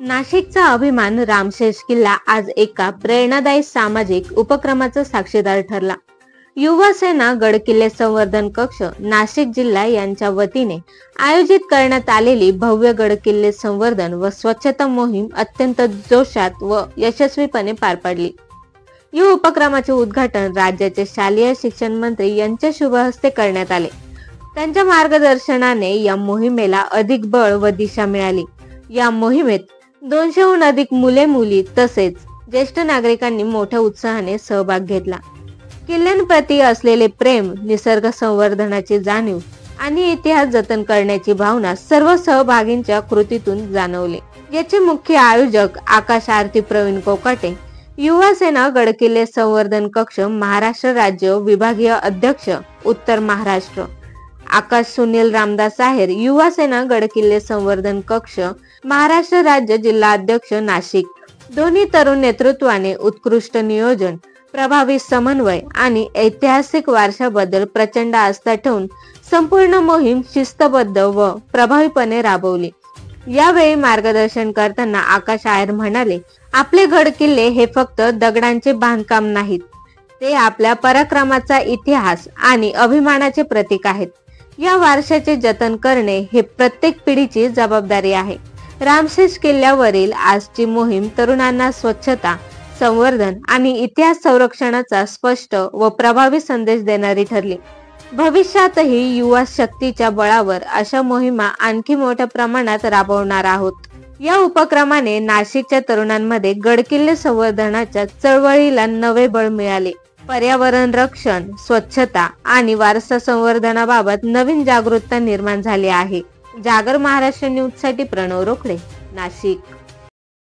नाशिकचा अभिमान रामशेष किल्ला आज एका प्रेरणादायी सामाजिक उपक्रमाचा साक्षीदार ठरला। युवा सेना गड किल्ले संवर्धन कक्ष नाशिक जिल्हा यांच्या वतीने आयोजित करण्यात आलेली भव्य गड किल्ले संवर्धन व स्वच्छता मोहीम अत्यंत जोशात व यशस्वीपणे पार पडली। या उपक्रमाचे उद्घाटन राज्याचे शालेय शिक्षण मंत्री यांच्या शुभ हस्ते करण्यात आले। त्यांच्या मार्गदर्शनाने या मोहिमेला अधिक बळ व दिशा मिळाली। या मोहिमेत 200हून अधिक मुले मुली तसेच ज्येष्ठ नागरिकांनी मोठ्या उत्साहाने सहभाग घेतला। किल्ल्यांप्रती असलेले प्रेम, निसर्ग संवर्धनाची जाणीव आणि इतिहास जतन करण्याची भावना सर्व सहभागींच्या कृतीतून जाणवली। याचे मुख्य आयोजक आकाश आरती प्रवीण कोकाटे, युवा सेना गडकिल्ले संवर्धन कक्ष महाराष्ट्र राज्य विभागीय अध्यक्ष उत्तर महाराष्ट्र, आकाश सुनील रामदास आहेर, युवा सेना गडकिल्ले संवर्धन कक्ष महाराष्ट्र राज्य जिल्हा अध्यक्ष नाशिक, दोन्ही तरुण नेतृत्वाने उत्कृष्ट नियोजन, प्रभावी समन्वय आणि ऐतिहासिक वारशाबद्दल प्रचंड आस्था ठेवून संपूर्ण मोहीम शिस्तबद्ध व प्रभावीपणे राबवली। यावेळी मार्गदर्शन करताना आकाश आहेर म्हणाले, आपले गड किल्ले हे फक्त दगडांचे बांधकाम नाहीत, ते आपल्या पराक्रमाचा इतिहास आणि अभिमानाचे प्रतीक आहेत। या वारशाचे जतन करणे हे प्रत्येक पिढीची जबाबदारी आहे। रामशेष किल्ल्यावरील आजची मोहीम तरुणांना स्वच्छता, संवर्धन आणि इतिहास संरक्षणाचा स्पष्ट व प्रभावी संदेश देणारी ठरली। भविष्यातही युवा शक्तीच्या बळावर अशा मोहिमा आणखी मोठ्या प्रमाणात राबवणार आहोत। या उपक्रमाने नाशिकच्या तरुणांमध्ये गडकिल्ले संवर्धनाच्या चळवळीला नवे बळ मिळाले। पर्यावरण रक्षण, स्वच्छता आणि वारसा संवर्धनाबाबत नवीन जागरूकता निर्माण झाली आहे। जागर महाराष्ट्र न्यूज साठी प्रणव रोकडे, नाशिक।